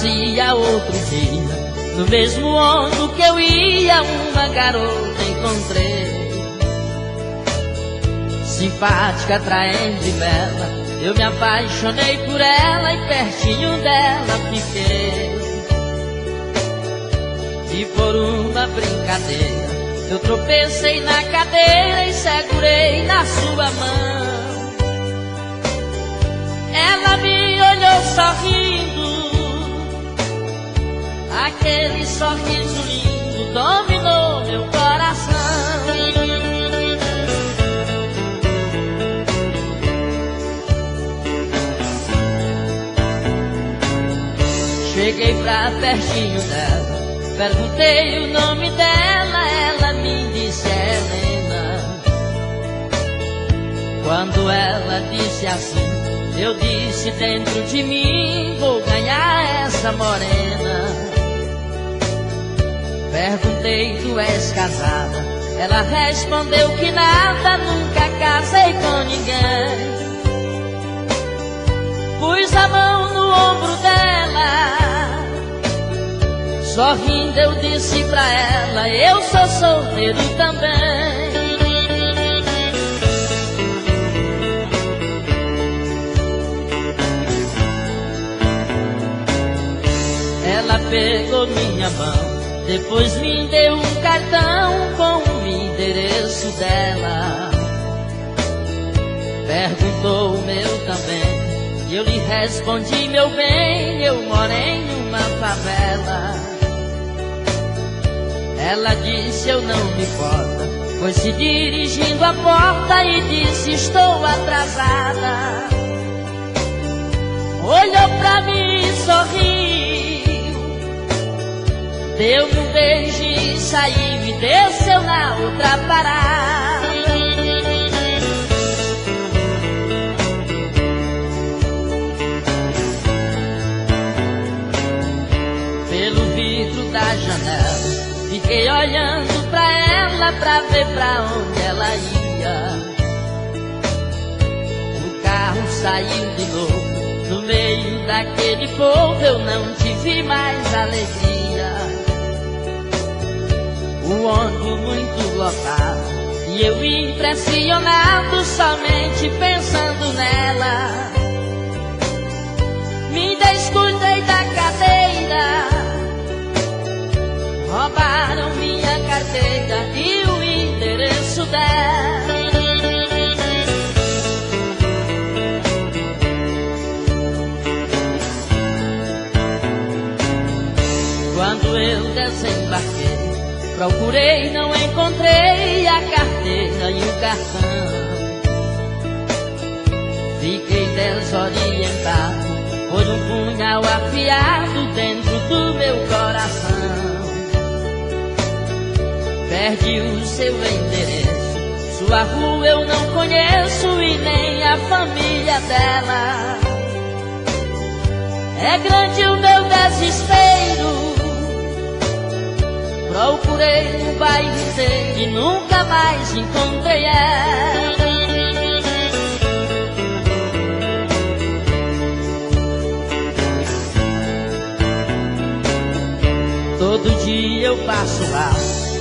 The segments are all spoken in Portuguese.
fazia outro dia, no mesmo ônibus que eu ia, uma garota encontrei. Simpática, atraente e bela, eu me apaixonei por ela e pertinho dela fiquei. E por uma brincadeira, eu tropecei na cadeira e segurei na sua mão. Ela me olhou sorrindo, aquele sorriso lindo dominou meu coração. Cheguei pra pertinho dela, perguntei o nome dela, ela me disse Helena. Quando ela disse assim, eu disse dentro de mim, vou ganhar essa morena. Perguntei, tu és casada? Ela respondeu que nada, nunca casei com ninguém. Pus a mão no ombro dela, sorrindo eu disse pra ela, eu sou solteiro também. Ela pegou minha mão, depois me deu um cartão com o endereço dela. Perguntou o meu também, e eu lhe respondi, meu bem, eu moro em uma favela. Ela disse, eu não me importo, foi se dirigindo à porta e disse, estou atrasada. Olhou pra mim e sorriu, deu-me um beijo e saiu e desceu na outra parada. Pelo vidro da janela, fiquei olhando pra ela pra ver pra onde ela ia. O carro saiu de novo, no meio daquele povo eu não tive mais alegria. O ônibus muito lotado e eu impressionado, somente pensando nela. Me descuidei da cadeira, roubaram minha carteira e o endereço dela. Quando eu desembarquei, procurei, não encontrei a carteira e o cartão. Fiquei desorientado, por um punhal afiado dentro do meu coração. Perdi o seu endereço, sua rua eu não conheço e nem a família dela. É grande o meu desespero, procurei no bairro inteiro e nunca mais encontrei ela. Todo dia eu passo lá,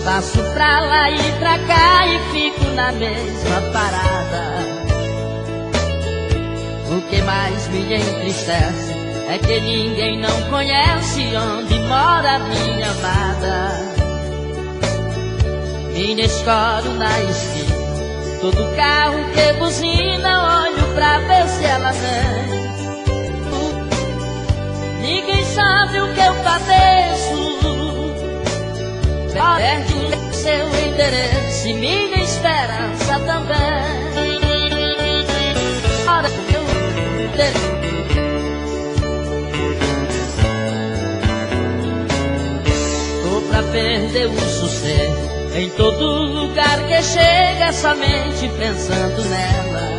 passo pra lá e pra cá e fico na mesma parada. O que mais me entristece é que ninguém não conhece onde mora a minha amada. Me escoro na esquina, todo carro que buzina, olho pra ver se ela vem. Ninguém sabe o que eu padeço, perde o seu endereço e minha esperança também. Ora, tô pra perder o sossego, em todo lugar que chega, somente pensando nela.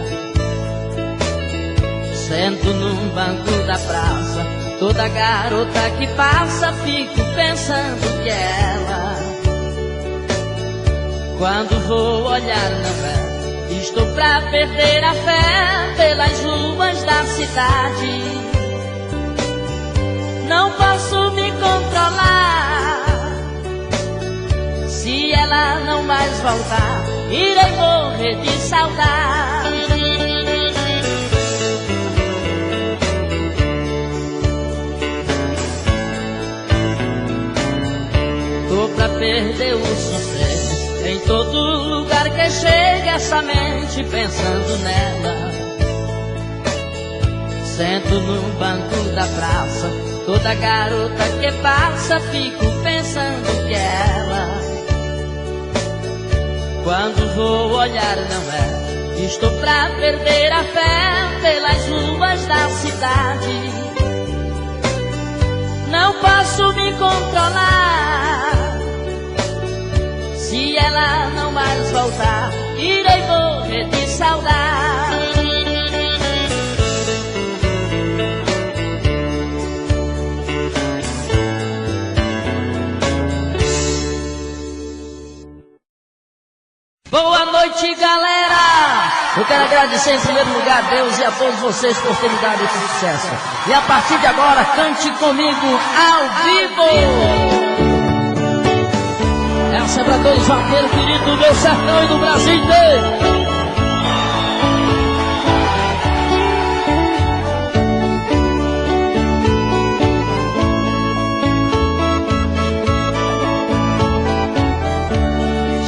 Sento num banco da praça, toda garota que passa, fico pensando que é ela. Quando vou olhar na vela, estou pra perder a fé pelas ruas da cidade. Não posso voltar, irei morrer de saudade. Tô pra perder o sossego, em todo lugar que chega essa mente pensando nela. Sento no banco da praça, toda garota que passa fico pensando que é ela. Quando vou olhar não é, estou pra perder a fé pelas ruas da cidade. Não posso me controlar, se ela não mais voltar, irei morrer de saudade. Boa noite, galera! Eu quero agradecer em primeiro lugar a Deus e a todos vocês por terem dado esse sucesso. E a partir de agora, cante comigo ao vivo! Essa é pra todos os vaqueiros queridos do meu sertão e do Brasil inteiro!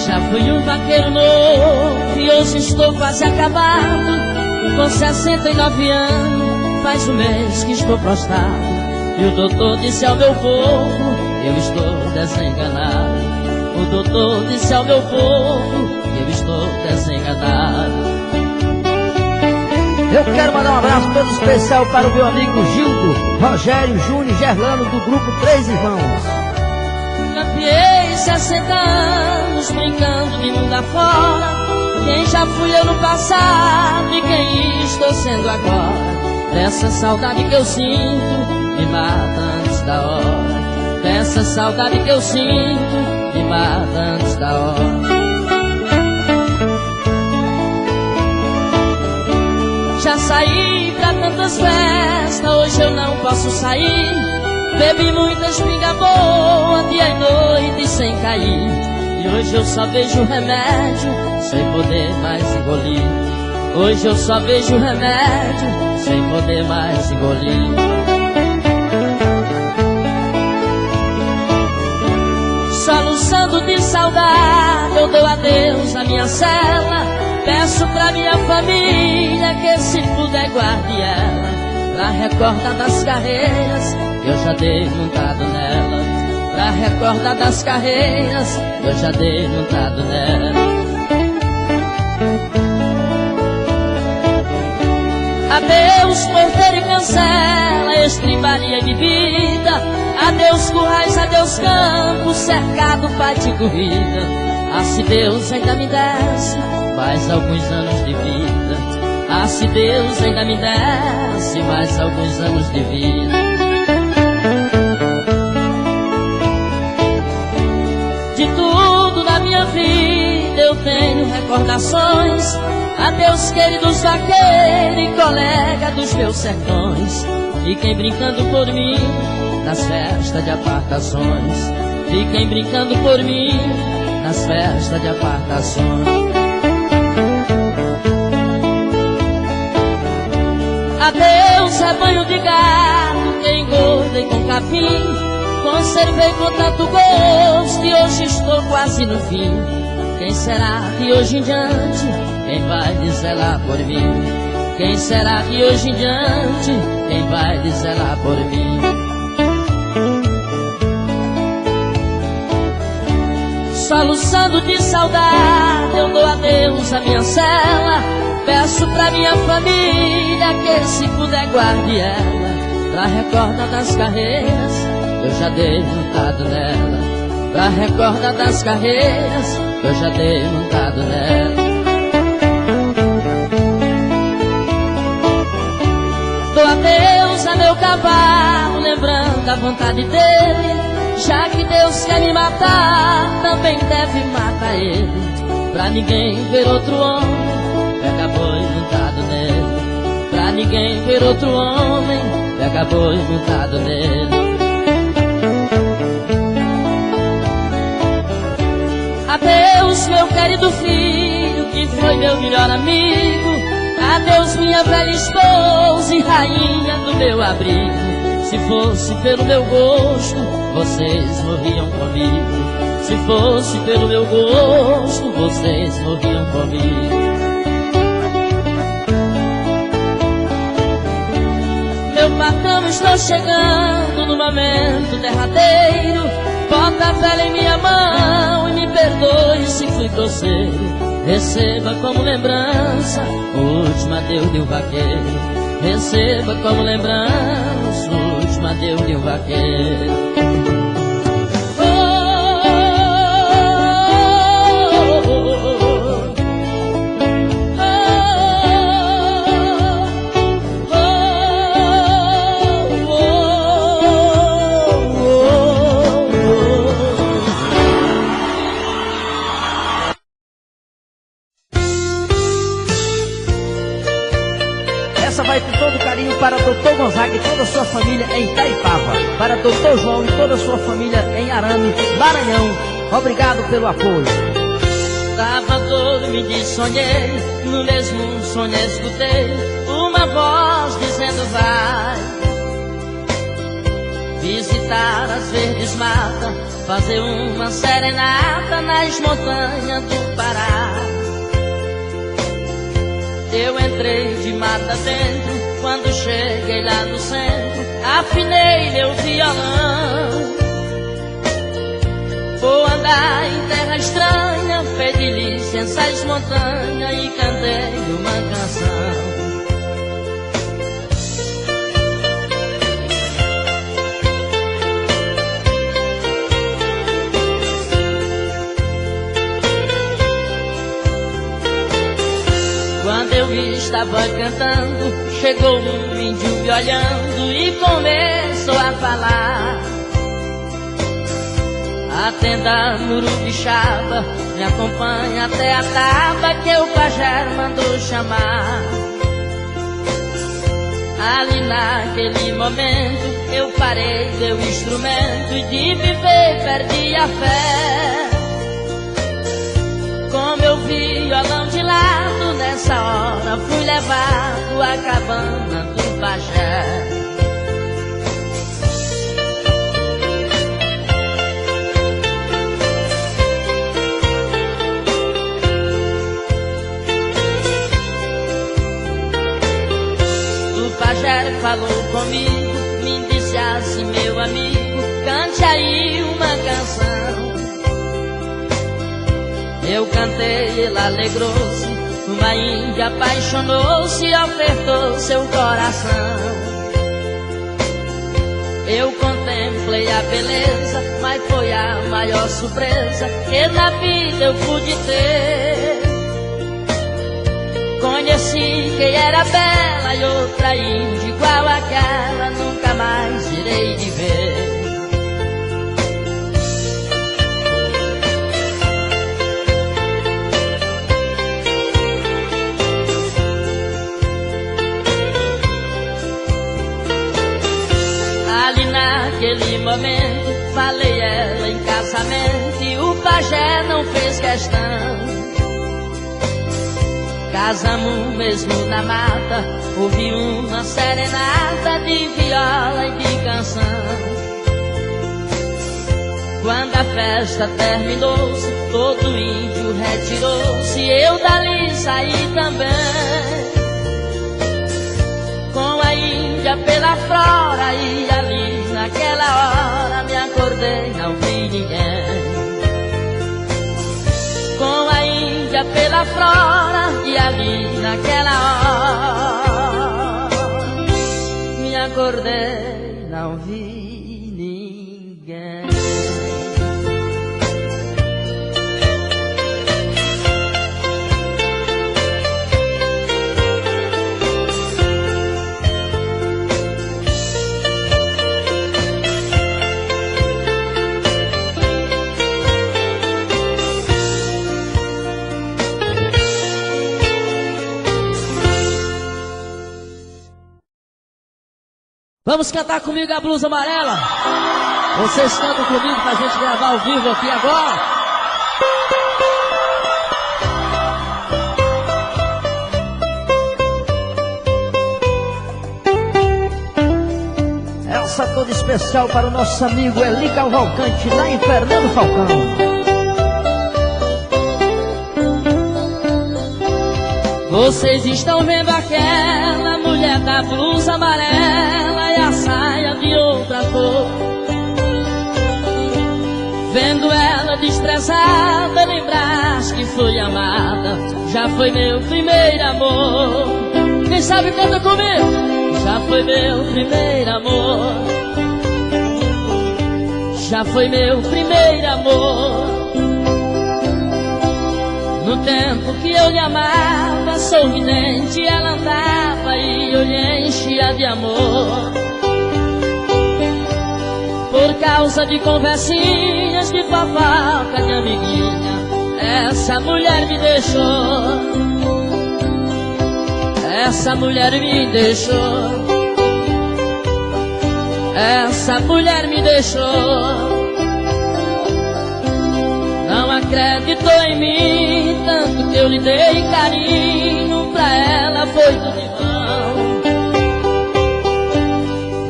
Já fui um vaqueiro novo e hoje estou quase acabado. Com 69 anos, faz um mês que estou prostrado. E o doutor disse ao meu povo, eu estou desenganado. O doutor disse ao meu povo, eu estou desenganado. Eu quero mandar um abraço todo especial para o meu amigo Gildo, Rogério, Júnior e Gerlano do grupo Três Irmãos. Campeei 60 anos brincando de mundo afora. Quem já fui eu no passado e quem estou sendo agora. Dessa saudade que eu sinto, me mata antes da hora. Dessa saudade que eu sinto, me mata antes da hora. Já saí pra tantas festas, hoje eu não posso sair. Bebi muita espinga boa, dia e noite sem cair. E hoje eu só vejo remédio, sem poder mais engolir. Hoje eu só vejo remédio, sem poder mais engolir. Soluçando de saudade, eu dou adeus à minha cela. Peço pra minha família que se puder guarde ela. Pra recordar das carreiras, eu já dei montado nela. Pra recordar das carreiras, eu já dei montado nela. Adeus porteiro e cancela, estribaria e bebida. Adeus currais, adeus campo, cercado pai de corrida. Ah, se Deus ainda me desse mais alguns anos de vida. Ah, se Deus ainda me desse mais alguns anos de vida. De tudo na minha vida eu tenho recordações. Adeus queridos vaqueiros e colega dos meus sertões. Fiquem brincando por mim nas festas de apartações. Fiquem brincando por mim nas festas de apartações. Adeus rebanho de gado que engordei com capim. Conservei com tanto gosto e hoje estou quase no fim. Quem será que hoje em diante quem vai zelar por mim? Quem será que hoje em diante quem vai zelar por mim? Soluçando de saudade, eu dou adeus à minha cela. Peço pra minha família que se puder guarde ela. Pra recordar das carreiras, eu já dei montado nela. Pra recordar das carreiras, eu já dei montado nela. Dou adeus a meu cavalo, lembrando a vontade dele. Já que Deus quer me matar, também deve matar ele. Pra ninguém ver outro homem, pega boi montado nele. Pra ninguém ver outro homem, pega boi montado nele. Adeus meu querido do filho que foi meu melhor amigo. Adeus minha velha esposa e rainha do meu abrigo. Se fosse pelo meu gosto, vocês morriam comigo. Se fosse pelo meu gosto, vocês morriam comigo. Meu patrão, estou chegando no momento derradeiro. Bota a vela em minha mão e me perdoe se fui grosseiro. Receba como lembrança o último adeus de um vaqueiro. Receba como lembrança o último adeus de um vaqueiro. Para Dr. Gonzaga e toda a sua família em Itaipava. Para Dr. João e toda a sua família em Arame, Maranhão. Obrigado pelo apoio. Tava dormindo e sonhei, no mesmo sonho escutei uma voz dizendo vai visitar as verdes matas, fazer uma serenata nas montanhas do Pará. Eu entrei de mata dentro. Quando cheguei lá no centro, afinei meu violão. Vou andar em terra estranha, pedi licença às montanhas e cantei uma canção. Quando eu estava cantando, chegou um índio me olhando e começou a falar. Atenda Murubixaba, me acompanha até a taba que o pajé mandou chamar. Ali naquele momento eu parei meu instrumento e de viver perdi a fé. Com meu violão de lado, nessa hora fui levado à cabana do pajé. O pajé falou comigo, me disse assim, meu amigo, cante aí uma canção. Eu cantei, ele alegrou-se, uma índia apaixonou-se e ofertou seu coração. Eu contemplei a beleza, mas foi a maior surpresa que na vida eu pude ter. Conheci quem era bela e outra índia igual àquela nunca mais irei de ver. Ali naquele momento, falei ela em casamento e o pajé não fez questão. Casamos mesmo na mata, ouvi uma serenata de viola e de canção. Quando a festa terminou-se, todo índio retirou-se, eu dali saí também. Com a índia pela flora e ali naquela hora me acordei, não vi ninguém. Com a índia pela flora e ali naquela hora me acordei, não vi ninguém. Vamos cantar comigo a blusa amarela? Vocês cantam comigo pra gente gravar ao vivo aqui agora? Essa toda especial para o nosso amigo Eli Cavalcante, lá em Fernando Falcão. Vocês estão vendo aquela mulher da blusa amarela e a saia de outra cor. Vendo ela desprezada, lembrar que foi amada. Já foi meu primeiro amor. Quem sabe canta comigo? Já foi meu primeiro amor. Já foi meu primeiro amor. No tempo que eu lhe amava, sorridente ela andava e eu lhe enchia de amor. Por causa de conversinhas, de fofoca, de amiguinha, essa mulher me deixou. Essa mulher me deixou. Essa mulher me deixou. Não acreditou em mim, tanto que eu lhe dei carinho, pra ela foi tudo em vão.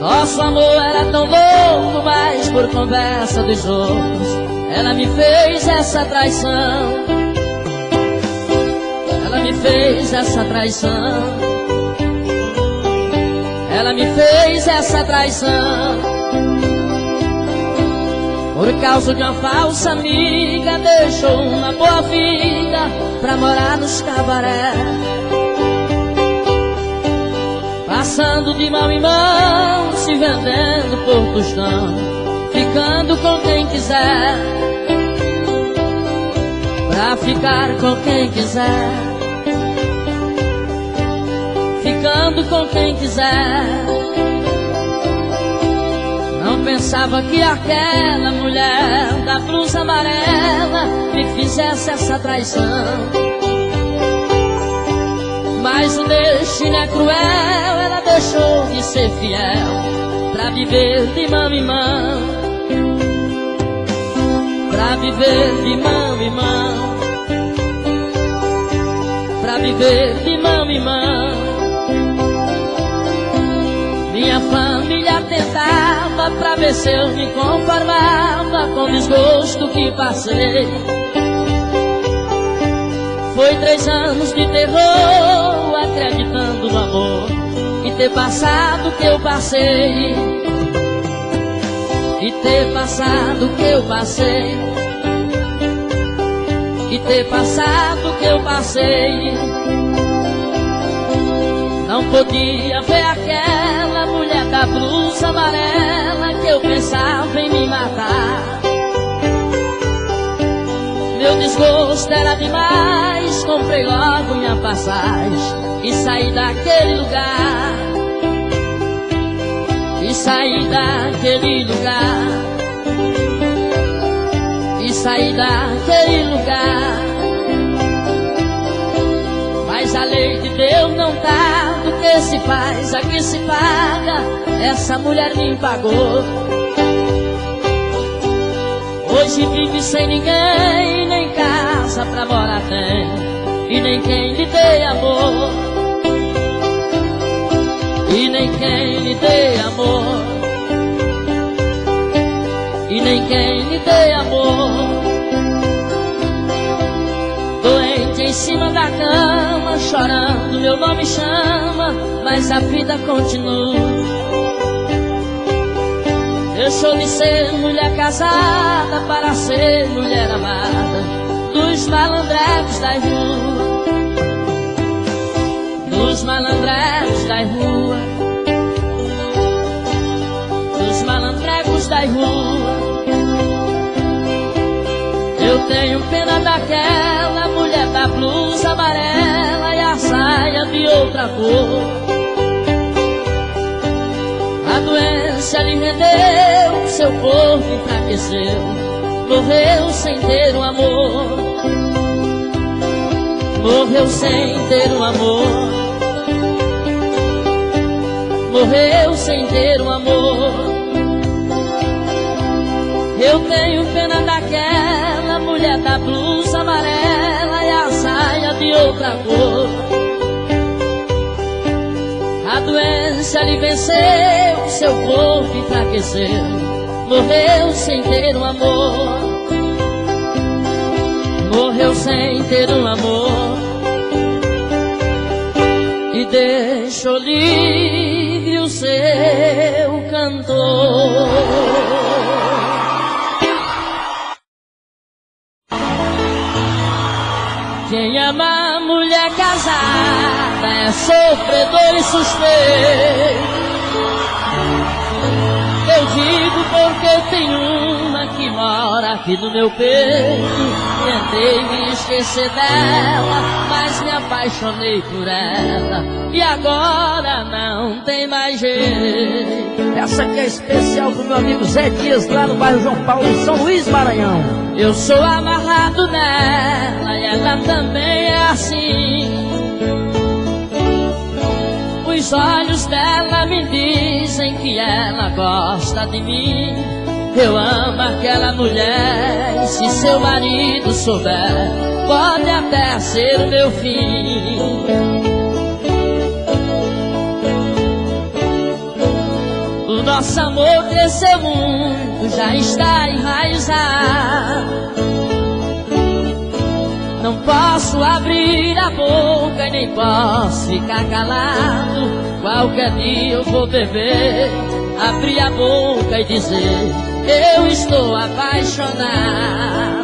Nosso amor era tão louco, mas por conversa dos outros, ela me fez essa traição. Ela me fez essa traição. Ela me fez essa traição. Por causa de uma falsa amiga, deixou uma boa vida pra morar nos cabaré. Passando de mão em mão, se vendendo por tostão, ficando com quem quiser. Pra ficar com quem quiser. Ficando com quem quiser. Não pensava que aquela mulher da blusa amarela me fizesse essa traição. Mas o destino é cruel, ela deixou de ser fiel pra viver de mão em mão. Pra viver de mão em mão. Pra viver de mão em mão. Minha família tentava pra ver se eu me conformava com o desgosto que passei. Foi 3 anos de terror, acreditando no amor, e ter passado o que eu passei. E ter passado o que eu passei. E ter passado o que eu passei. Não podia ver aquela mulher da blusa amarela que eu pensava em me matar. Meu desgosto era demais, comprei logo minha passagem e saí daquele lugar. E saí daquele lugar. E saí daquele lugar. Mas a lei de Deus não tá, do que se faz, aqui se paga. Essa mulher me pagou. Hoje vive sem ninguém, nem casa pra morar tem, e nem quem lhe dê amor. E nem quem lhe dê amor. E nem quem lhe dê amor. Doente em cima da cama, chorando, meu nome chama, mas a vida continua. Deixou de ser mulher casada para ser mulher amada dos malandrecos da rua. Dos malandrecos da rua. Dos malandrecos da rua. Eu tenho pena daquela mulher da blusa amarela e a saia de outra cor. A doença lhe rendeu, seu corpo enfraqueceu, morreu sem ter um amor. Morreu sem ter um amor. Morreu sem ter um amor. Eu tenho pena daquela mulher da blusa amarela e a saia de outra cor. A doença lhe venceu, seu corpo enfraqueceu, morreu sem ter um amor, morreu sem ter um amor, e deixou livre o seu cantor. Quem ama a mulher casada é sofredor e suspeito. Eu digo porque tem uma que mora aqui no meu peito. Tentei me esquecer dela, mas me apaixonei por ela, e agora não tem mais jeito. Essa aqui é especial pro meu amigo Zé Dias, lá no bairro João Paulo, em São Luís, Maranhão. Eu sou amarrado nela e ela também é assim. Os olhos dela me dizem que ela gosta de mim. Eu amo aquela mulher e se seu marido souber, pode até ser o meu fim. O nosso amor cresceu muito, já está enraizado. Não posso abrir a boca e nem posso ficar calado. Qualquer dia eu vou beber, abrir a boca e dizer: eu estou apaixonado.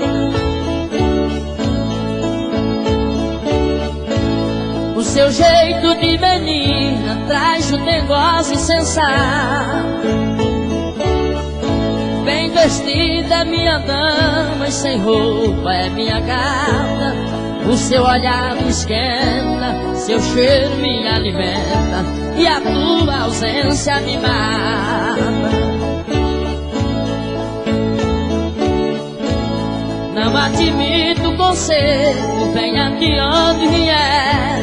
O seu jeito de menina traz o negócio insensato. Bem vestida é minha dama e sem roupa é minha gata. O seu olhar me esquenta, seu cheiro me alimenta, e a tua ausência me mata. Não admito o conselho, venha de onde vier,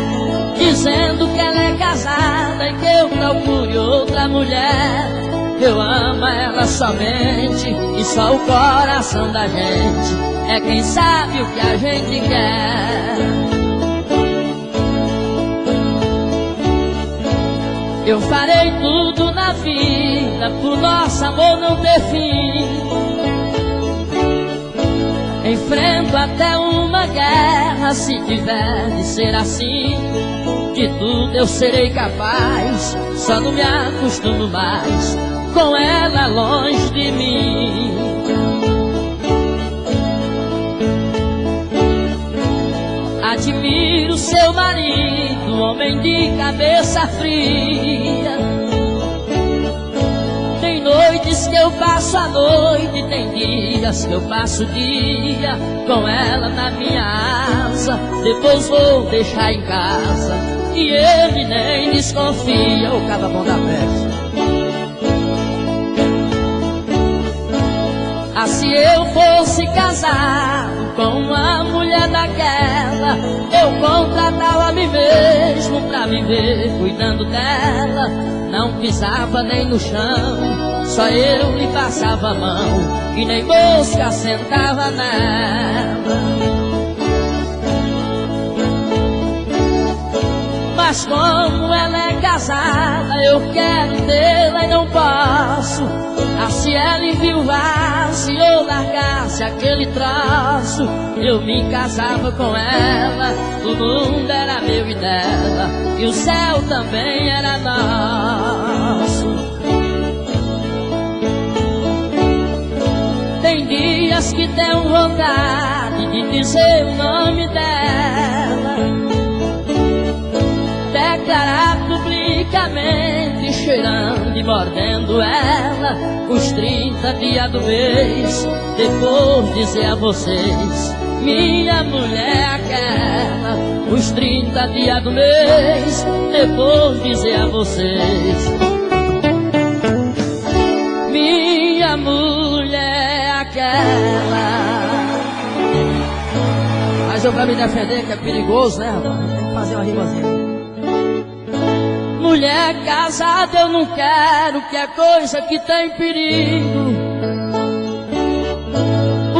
dizendo que ela é casada e que eu procure outra mulher. Eu amo ela somente, e só o coração da gente é quem sabe o que a gente quer. Eu farei tudo na vida pro nosso amor não ter fim. Enfrento até uma guerra se tiver de ser assim. De tudo eu serei capaz, só não me acostumo mais com ela longe de mim. Admiro seu marido, homem de cabeça fria. Tem noites que eu passo a noite, tem dias que eu passo o dia com ela na minha asa. Depois vou deixar em casa e ele nem desconfia. O cara bom da festa. Ah, se eu fosse casado com uma mulher daquela, eu contratava a mim mesmo pra viver cuidando dela. Não pisava nem no chão, só eu lhe passava a mão, e nem mosca sentava nela. Mas como ela é casada, eu quero tê-la e não posso. Ah, se ela enviuvasse ou largasse aquele troço, eu me casava com ela. O mundo era meu e dela, e o céu também era nosso. Tem dias que tenho vontade de dizer o nome dela, declarar publicamente, cheirando e mordendo ela, os 30 dias do mês. Depois dizer a vocês: minha mulher é aquela. Os 30 dias do mês. Depois dizer a vocês: minha mulher é aquela. Mas eu pra me defender, que é perigoso, né, rapaz? Tem que fazer uma rimazinha. Mulher casada eu não quero, que é coisa que tem perigo.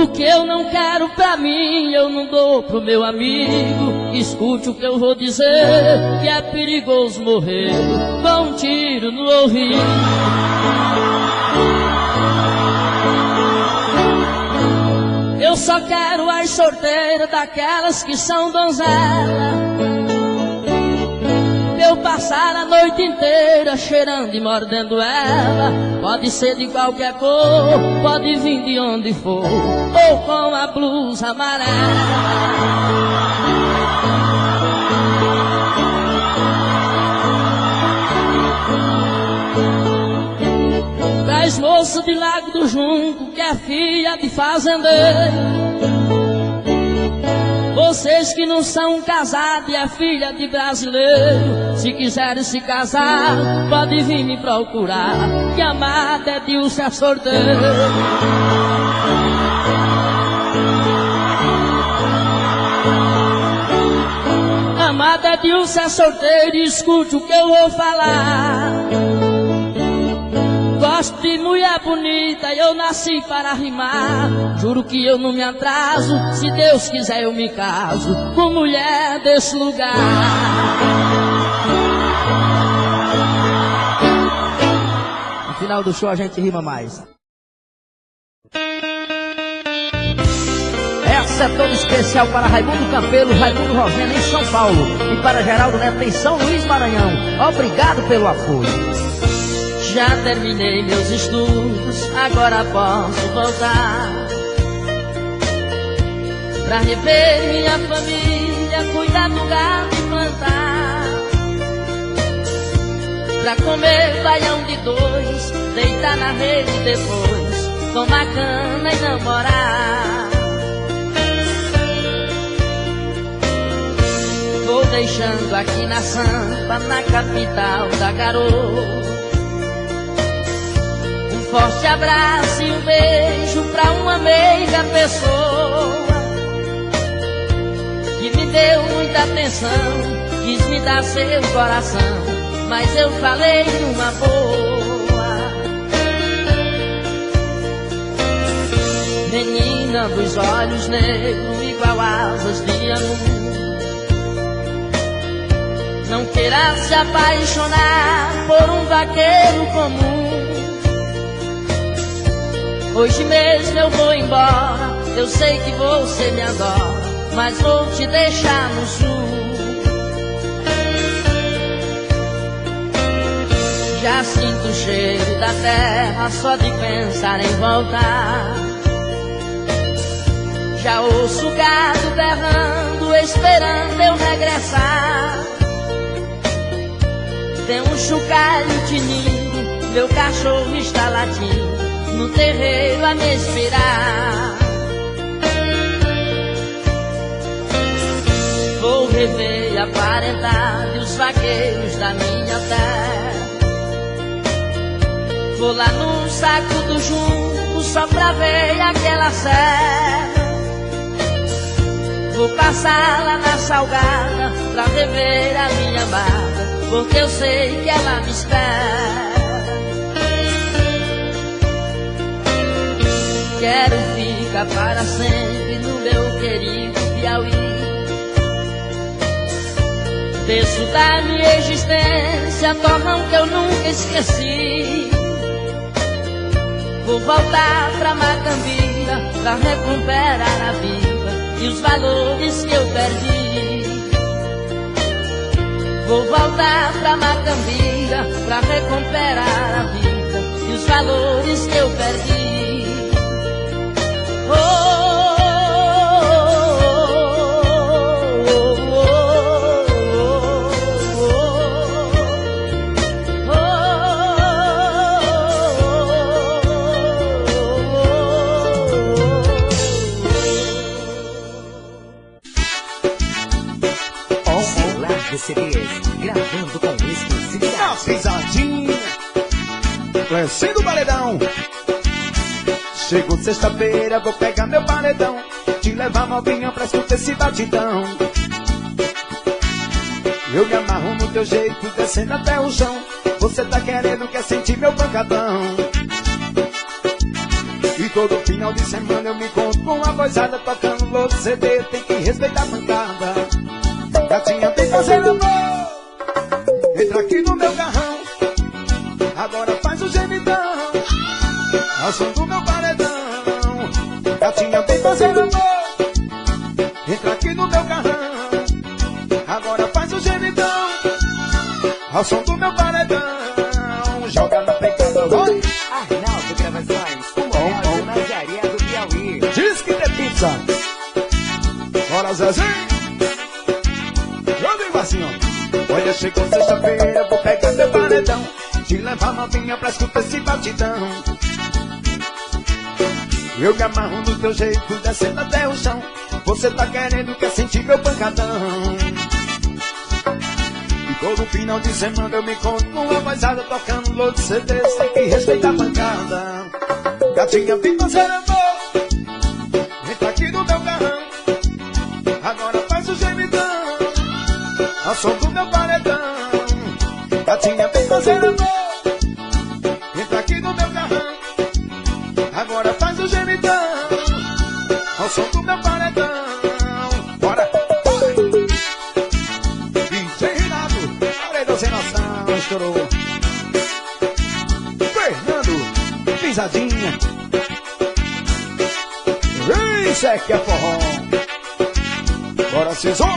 O que eu não quero quero pra mim, eu não dou pro meu amigo. Escute o que eu vou dizer, que é perigoso morrer com um tiro no ouvido. Eu só quero as sorteiras, daquelas que são donzela. Eu passar a noite inteira cheirando e mordendo ela. Pode ser de qualquer cor, pode vir de onde for, ou com a blusa amarela. Traz moça de Lago do Junco, que é filha de fazendeiro. Vocês que não são casados e é filha de brasileiro, se quiserem se casar, pode vir me procurar, que amada é Dilce a sorteiro. Amada é Dilce a sorteiro, escute o que eu vou falar. Gosto de mulher bonita e eu nasci para rimar. Juro que eu não me atraso, se Deus quiser eu me caso com mulher desse lugar. No final do show a gente rima mais. Essa é toda especial para Raimundo Campelo, Raimundo Rosena em São Paulo, e para Geraldo Neto em São Luís, Maranhão. Obrigado pelo apoio. Já terminei meus estudos, agora posso voltar pra rever minha família, cuidar do gado e plantar, pra comer baião de dois, deitar na rede depois, tomar cana e namorar. Vou deixando aqui na Sampa, na capital da garoa, forte abraço e um beijo pra uma meiga pessoa que me deu muita atenção, quis me dar seu coração, mas eu falei numa boa. Menina dos olhos negros, igual asas de amor, não queira se apaixonar por um vaqueiro comum. Hoje mesmo eu vou embora, eu sei que você me adora, mas vou te deixar no sul. Já sinto o cheiro da terra só de pensar em voltar. Já ouço o gado berrando, esperando eu regressar. Tem um chocalho tinindo, meu cachorro está latindo no terreiro a me esperar. Vou rever a parentade, os vaqueiros da minha terra. Vou lá no saco do junco só pra ver aquela serra. Vou passar lá na Salgada pra rever a minha amada, porque eu sei que ela me espera. Quero ficar para sempre no meu querido Piauí. Desço da minha existência, torrão que eu nunca esqueci. Vou voltar pra Macambira pra recuperar a vida e os valores que eu perdi. Vou voltar pra Macambira pra recuperar a vida e os valores que eu perdi. Gravando com exclusividade. Nossa, pisadinha, descendo o paredão. Chegou sexta-feira, vou pegar meu paredão, te levar novinha pra escutar esse batidão. Eu me amarro no teu jeito, descendo até o chão. Você tá querendo, quer sentir meu pancadão. E todo final de semana eu me encontro com uma voizada tocando louco CD. Tem que respeitar a pancada. Gatinha, vem fazer amor. Entra aqui no meu carrão. Agora faz o gemidão. Ao som do meu paredão. Gatinha, vem fazer amor. Entra aqui no meu carrão. Agora faz o gemidão. Ao som do meu paredão. Joga na pegada, vai. Arnaldo Gravações, o maior ginasiaria do Piauí. Diz que tem pizza. Bora, Zezinho. Eu digo assim, ó. Olha, chegou sexta-feira, vou pegar teu paredão. Te levar novinha pra escutar esse batidão. Eu me amarro no teu jeito, descendo até o chão. Você tá querendo, quer sentir meu pancadão. E todo final de semana eu me encontro com uma voizada tocando louco CD. Tem que respeitar a pancada. Gatinha, vem fazer amor. Entra aqui no meu carrão. Agora faz o gemidão. Ao som do meu paredão. Gatinha, vem fazer amor. Entra aqui no meu carrão. Agora faz o gemidão. Ao som do meu paredão. Bora, vai. DJ Renato, paredão sem noção, estourou. Fernando, pisadinha. Isso é que é forró. Bora, Cisou.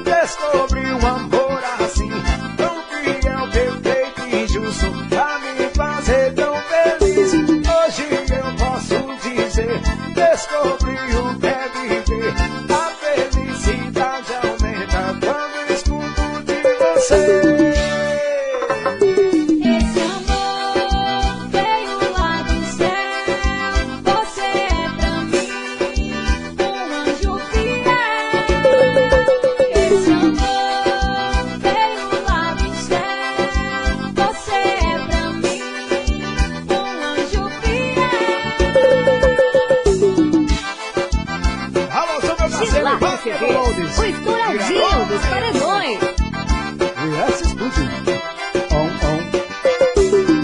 Descobri um amor assim, tão fiel, perfeito e justo, pra me fazer tão feliz. Hoje eu posso dizer, descobri o que é viver. A felicidade aumenta quando escuto de você. O estouradinho dos paredões. E essa estúdio.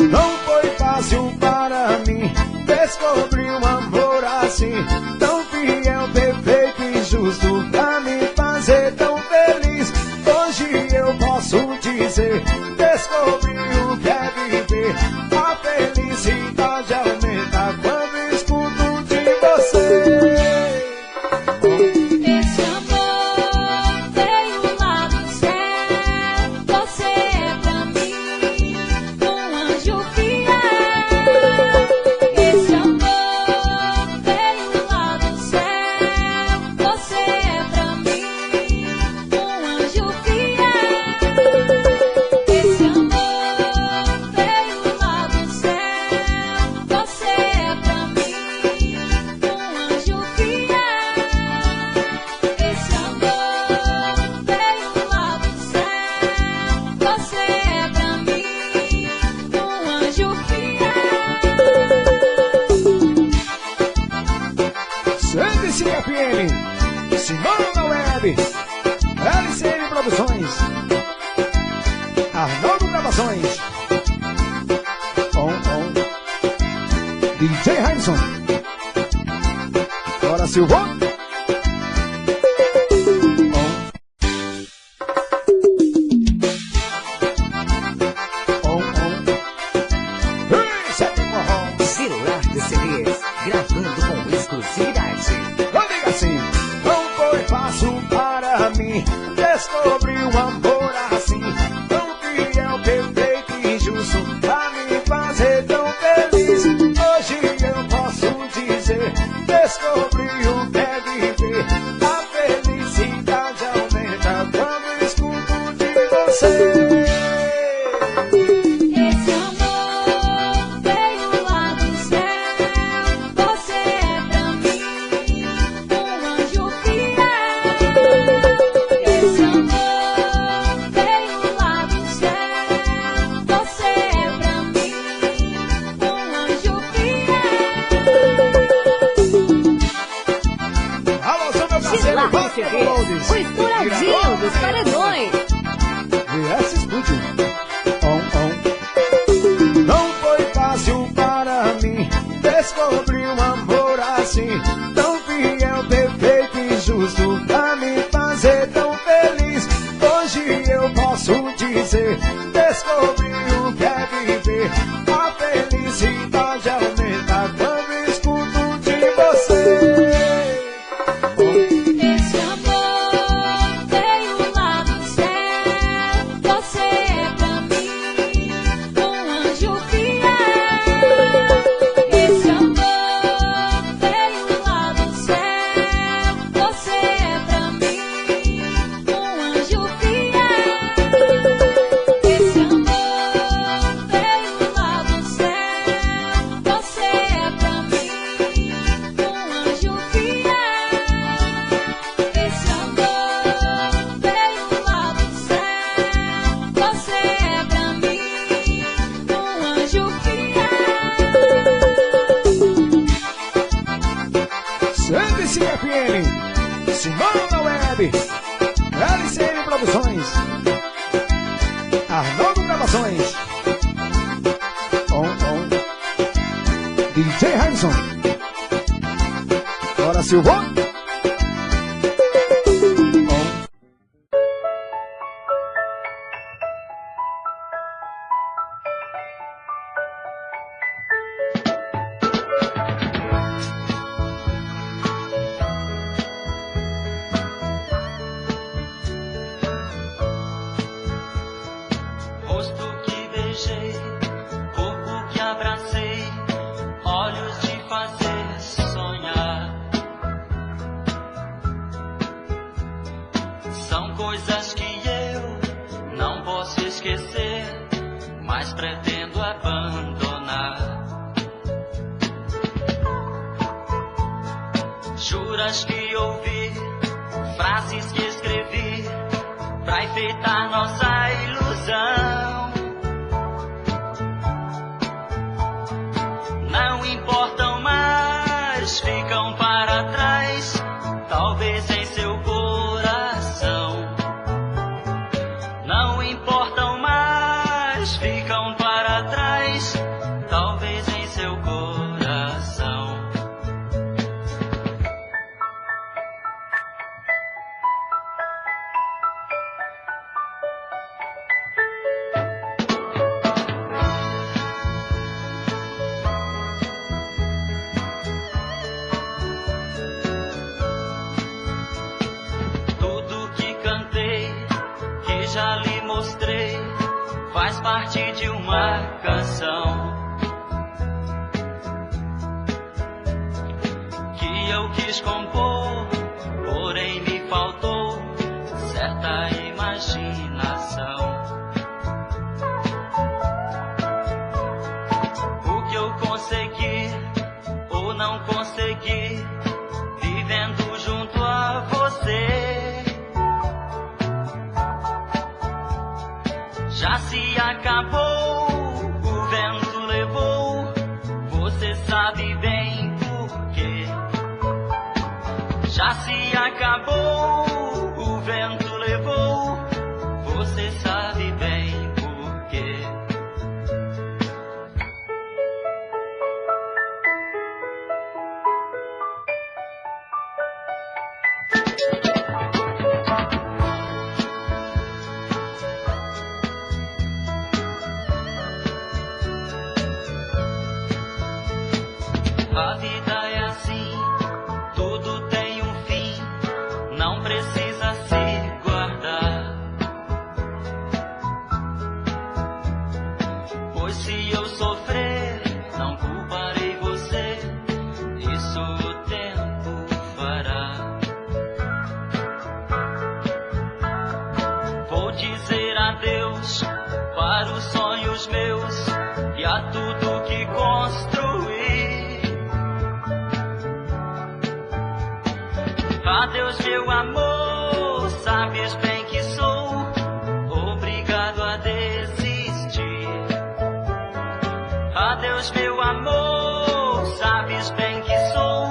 Não foi fácil para mim descobrir um amor assim, tão fiel, perfeito e justo, pra me fazer tão feliz. Hoje eu posso dizer, descobri o que é viver. A felicidade aumenta quando escuto de você. Simão na web, LCN Produções, Arnaldo Gravações, DJ Hanson, bora Silvão. Celular de CDs, gravando com exclusividade. Eu digo assim, não foi fácil para mim descobrir um amor assim, tão fiel, perfeito e justo, pra me fazer tão feliz. Hoje eu posso dizer, descobri o que é Paredões. VS Studio. Não foi fácil para mim descobrir um amor assim, tão fiel, perfeito e justo, pra me fazer tão feliz. Hoje eu posso dizer, descobri o que é viver. A felicidade aumenta quando escuto de você. Esse amor veio lá do céu. Você é pra mim um anjo fiel. Esse amor veio lá do céu. Você é pra mim um anjo fiel. Esse amor veio lá do céu. Você é pra mim um anjo fiel. Esse amor veio lá do céu. Você é pra mim um anjo fiel. Sande-se FM, Simona Web, LCM Produções, Arnaldo Gravações, DJ Harrison. Bora, Silvão. Rosto que beijei, corpo que abracei, olhos de fazer sonhar. São coisas que eu não posso esquecer, mas pretendo abandonar. Juras que ouvi, frases que escrevi, pra enfeitar nossa ilusão. Não importam mais, ficam para trás, talvez em seu coração. Não importam mais, ficam para trás, talvez em seu coração. Tudo que cantei, que já lhe mostrei, faz parte de uma canção que eu quis compor, porém me faltou certa imaginação. O que eu consegui ou não consegui, vivendo junto a você, já se acabou, o vento levou, você sabe bem por quê. Já se acabou, o vento levou, você sabe bem por quê. A vida é assim, tudo tem um fim, não precisa se guardar. Pois se eu sofrer, não culparei você, isso o tempo fará. Vou dizer adeus para os sonhos meus e a tudo que construí. Adeus, meu amor, sabes bem que sou obrigado a desistir. Adeus, meu amor, sabes bem que sou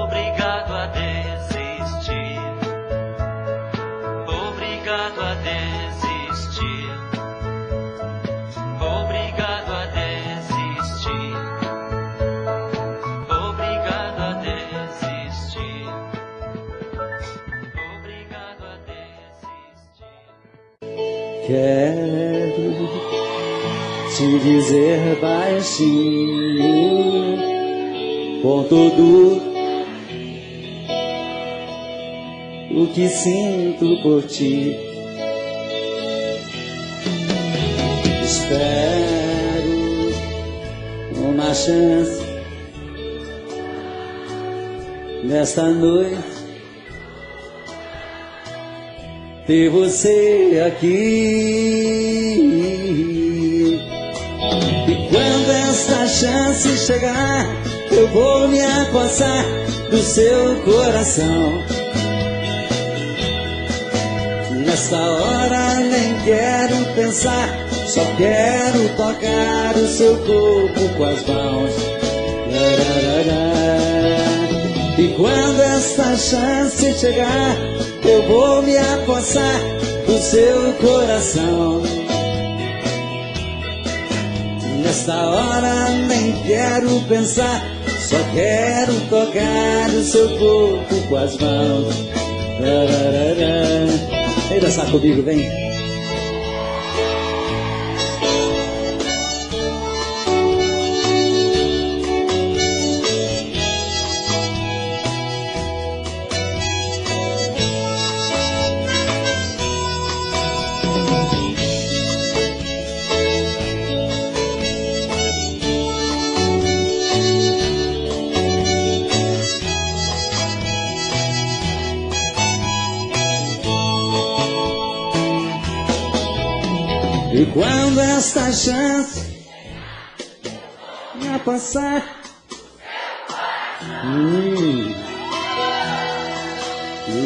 obrigado a desistir. Obrigado. quero te dizer baixinho, com tudo o que sinto por ti. Espero uma chance nesta noite, ter você aqui. E quando essa chance chegar, eu vou me apossar do seu coração. Nessa hora nem quero pensar, só quero tocar o seu corpo com as mãos. E quando essa chance chegar, eu vou me apossar do seu coração. Nessa hora nem quero pensar, só quero tocar o seu corpo com as mãos. Vem dançar comigo, vem. E quando esta chance me passar,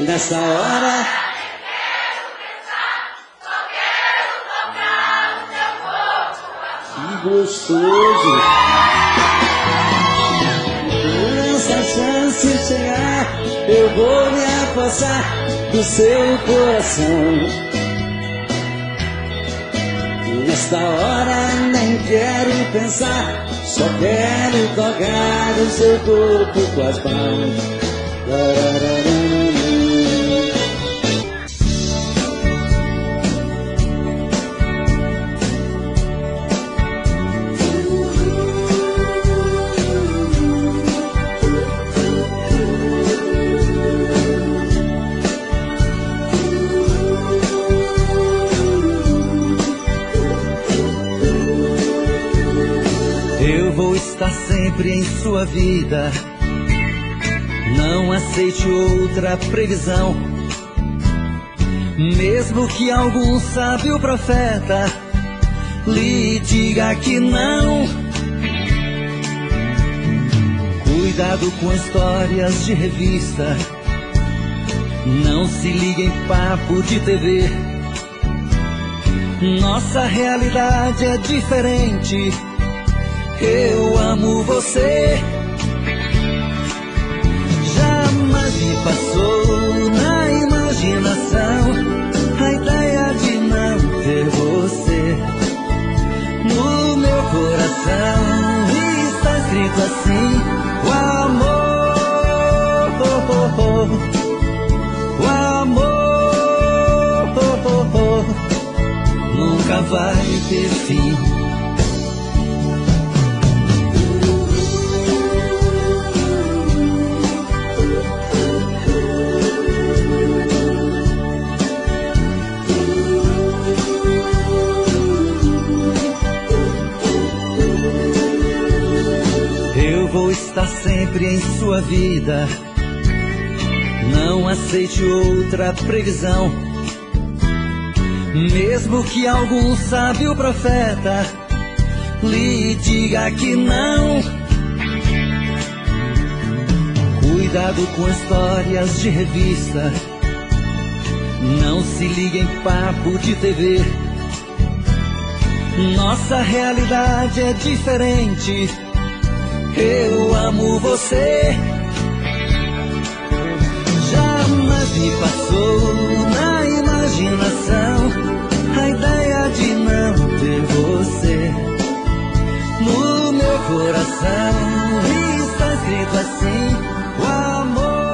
nessa hora que gostoso. Quando essa chance chegar, eu vou me apossar do seu coração. Nesta hora nem quero pensar, só quero tocar o seu corpo com as mãos. Está sempre em sua vida, não aceite outra previsão. Mesmo que algum sábio profeta lhe diga que não. Cuidado com histórias de revista, não se ligue em papo de TV. Nossa realidade é diferente. Eu amo você. Jamais me passou na imaginação a ideia de não ter você. No meu coração está escrito assim: o amor, o amor nunca vai ter fim. Vou estar sempre em sua vida, não aceite outra previsão. Mesmo que algum sábio profeta lhe diga que não. Cuidado com histórias de revista, não se ligue em papo de TV. Nossa realidade é diferente. Eu amo você. Jamais me passou na imaginação a ideia de não ter você. No meu coração está escrito assim: o amor.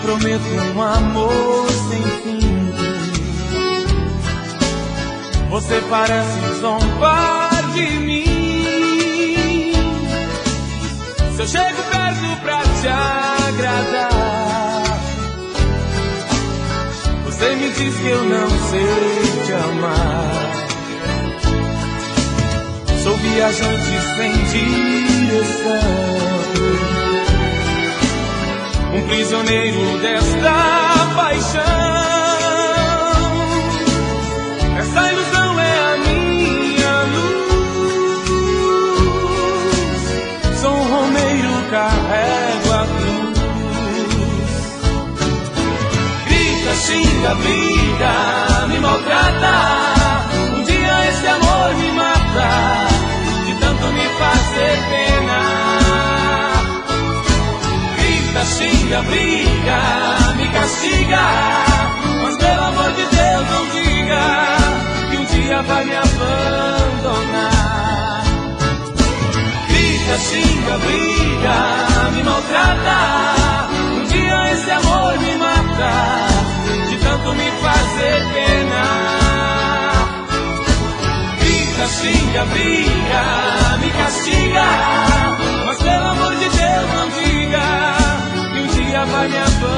prometo um amor sem fim. Você parece zombar de mim. Se eu chego perto pra te agradar, você me diz que eu não sei te amar. Sou viajante sem direção, um prisioneiro desta paixão. Essa ilusão é a minha luz. Sou um romeiro, carrego a cruz. Grita, xinga, briga, me maltrata. Um dia esse amor me mata, de tanto me fazer pena. Grita, xinga, briga, me castiga, mas pelo amor de Deus não diga que um dia vai me abandonar. Grita, xinga, briga, me maltrata. Um dia esse amor me mata, de tanto me fazer pena. Grita, xinga, briga, me castiga, mas pelo amor de Deus não diga que um dia vai me abandonar.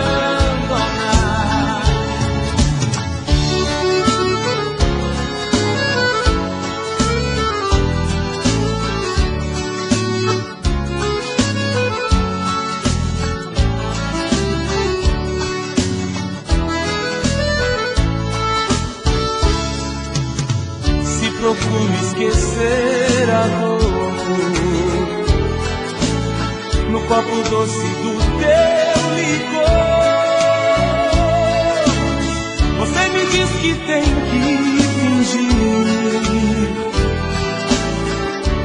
Procuro esquecer a dor no copo doce do teu licor. Você me diz que tem que fingir,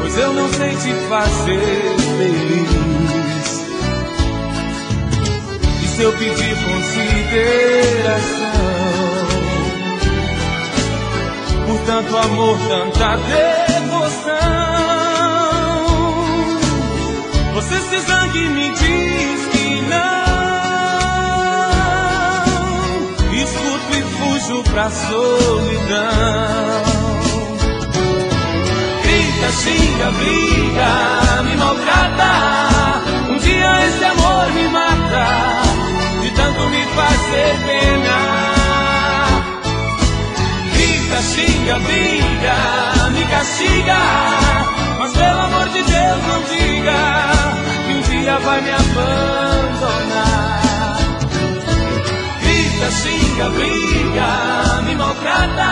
pois eu não sei te fazer feliz. E se eu pedir consideração por tanto amor, tanta devoção, você se zangue e me diz que não. Escuto e fujo pra solidão. Grita, xinga, briga, me maltrata. Um dia esse amor me mata, de tanto me fazer pena. Xinga, briga, me castiga, mas pelo amor de Deus não diga que um dia vai me abandonar. Grita, xinga, briga, me maltrata.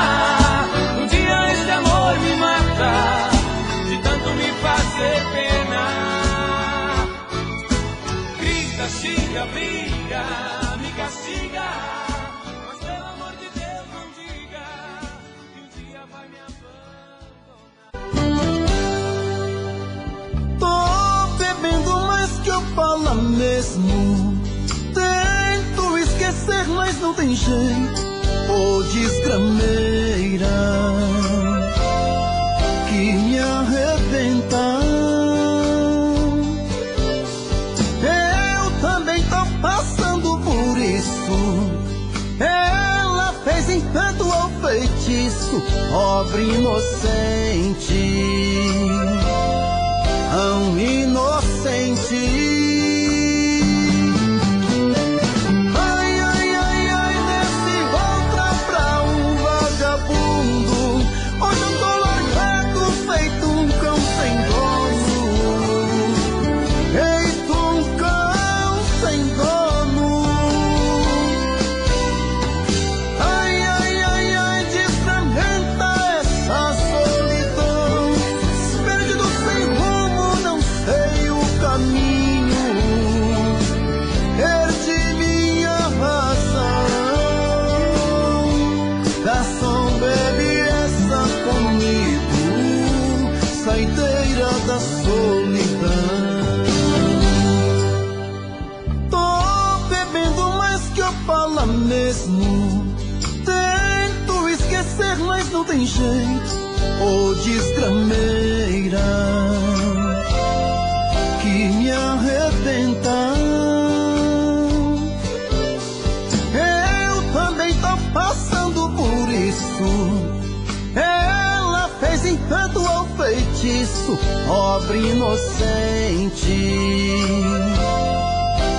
Um dia esse amor me mata, de tanto me fazer pena. Grita, xinga, briga, me castiga, mas pelo amor de Deus não diga que um dia vai me abandonar. Tô bebendo mais que eu falo mesmo. Tento esquecer, mas não tem jeito. Ô desgrameira que me arrebenta. Eu também tô passando por isso. Ela fez encanto ao feitiço, pobre inocente, tão inocente. Ai, ai, ai, ai, desse outra pra um vagabundo. Hoje eu tô largado, feito um cão sem dono. Feito um cão sem dono. Ai, ai, ai, ai, desfragmenta essa solidão. Perdido sem rumo, não sei o caminho. Perdi minha razão. Garçom, bebe essa comigo, saideira da solidão. Tô bebendo mais que eu falo mesmo. Tento esquecer, mas não tem jeito. Ô desgrameira que me arrebenta. isso. Ela fez encanto ao feitiço, pobre inocente,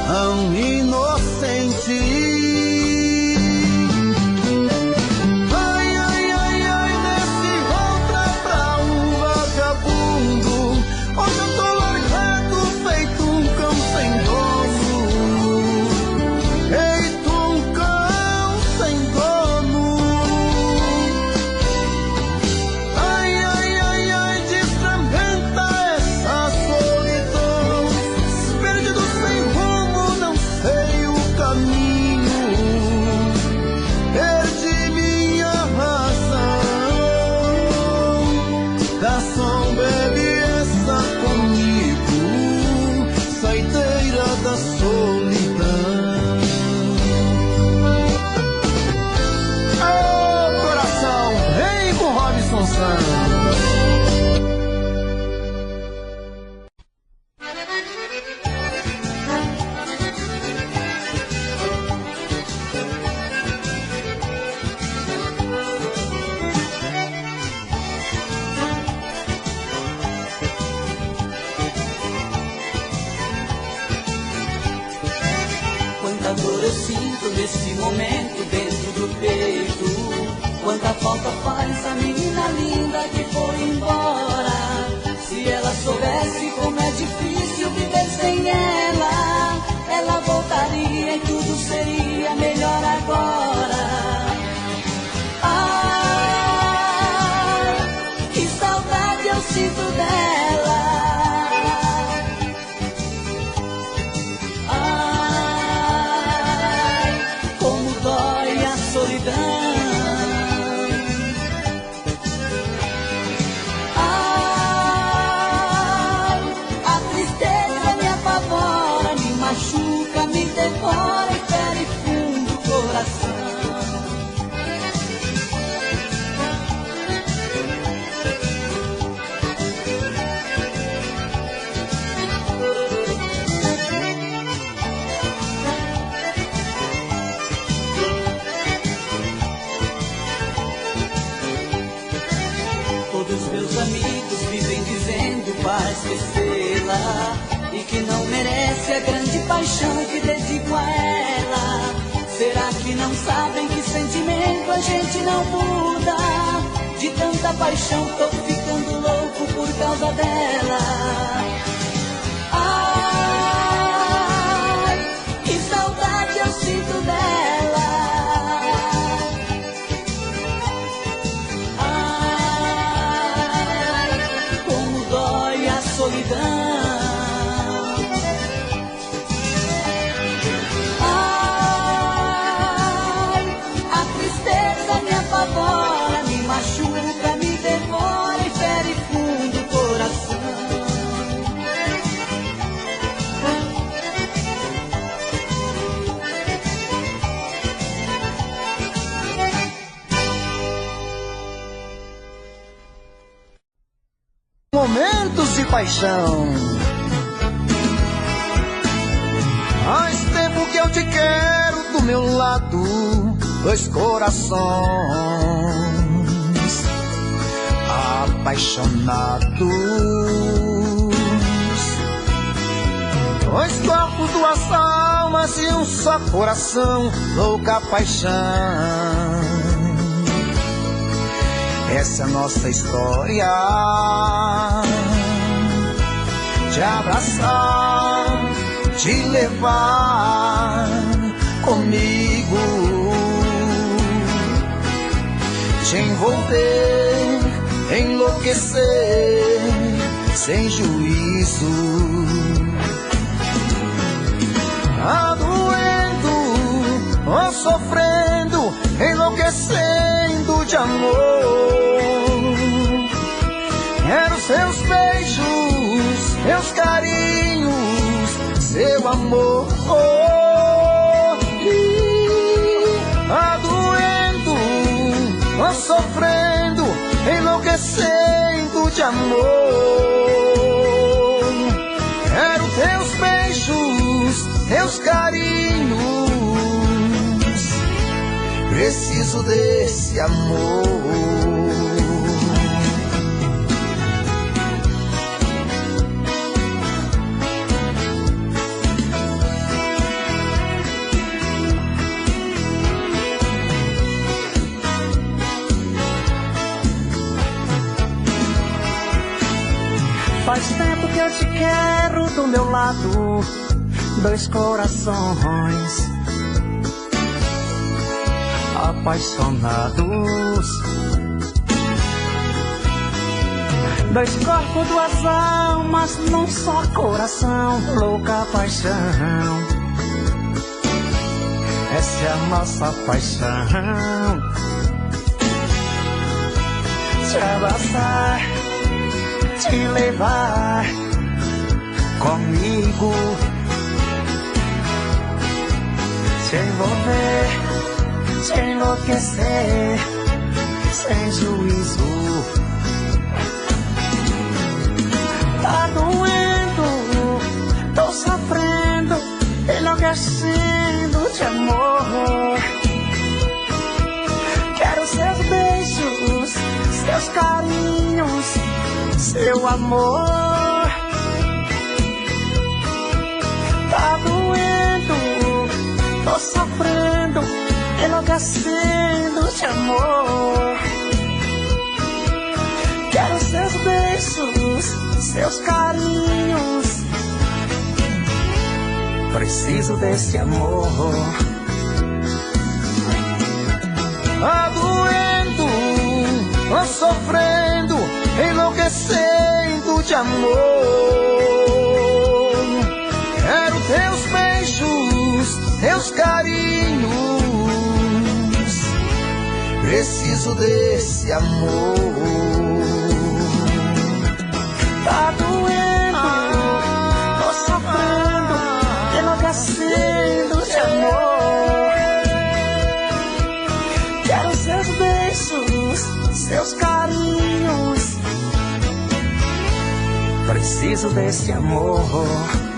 tão inocente. Ai, ai, ai, ai, nesse outra pra um vagabundo. Hoje eu tô largado, feito um cão sem dono. Feito um cão sem dono. Ai, ai, ai, ai, destrambenta essa solidão. Perdido sem rumo, não sei o caminho. Perdi minha razão. Garçom, bebe essa comigo, saideira da solidão. Ô coração, vem com Robson Santos. Quanta dor eu sinto nesse momento dentro do peito. Quanta falta faz a menina linda que foi embora. Se ela soubesse como é difícil viver sem ela, ela voltaria e tudo seria melhor agora. Ai, que saudade eu sinto dela. Me devora e fere fundo o coração. Todos meus amigos vivem dizendo para esquecê-la e que não merece a grande paixão que dedico a ela. Será que não sabem que sentimento a gente não muda? De tanta paixão tô ficando louco por causa dela. Ai, que saudade eu sinto dela. Ai, como dói a solidão. Me machuca, me devora e fere fundo o coração. Momentos de paixão. Faz tempo que eu te quero do meu lado, dois corações apaixonados, dois corpos, duas almas e um só coração, louca paixão. Essa é a nossa história, te abraçar, te levar comigo, te envolver, enlouquecer, sem juízo. Tá doendo, ou sofrendo, enlouquecendo de amor. Quero seus beijos, meus carinhos, seu amor. Tá doendo, ou sofrendo, enlouquecendo de amor. Quero teus beijos, teus carinhos, preciso desse amor. Faz tempo que eu te quero do meu lado, dois corações apaixonados, dois corpos, duas almas num só coração, louca paixão. Essa é a nossa paixão. Te abraçar, te levar comigo, te envolver, te enlouquecer, sem juízo. Tá doendo, tô sofrendo, enlouquecendo de amor. Quero seus beijos, seus carinhos, seu amor. Tá doendo, tô sofrendo, enlouquecendo de amor. Quero seus beijos, seus carinhos, preciso desse amor. Tá doendo, tô sofrendo, enlouquecendo de amor. Quero teus beijos, teus carinhos, preciso desse amor. Tá doendo, tô sofrendo, enlouquecendo de amor. Quero seus beijos, seus carinhos, preciso desse amor.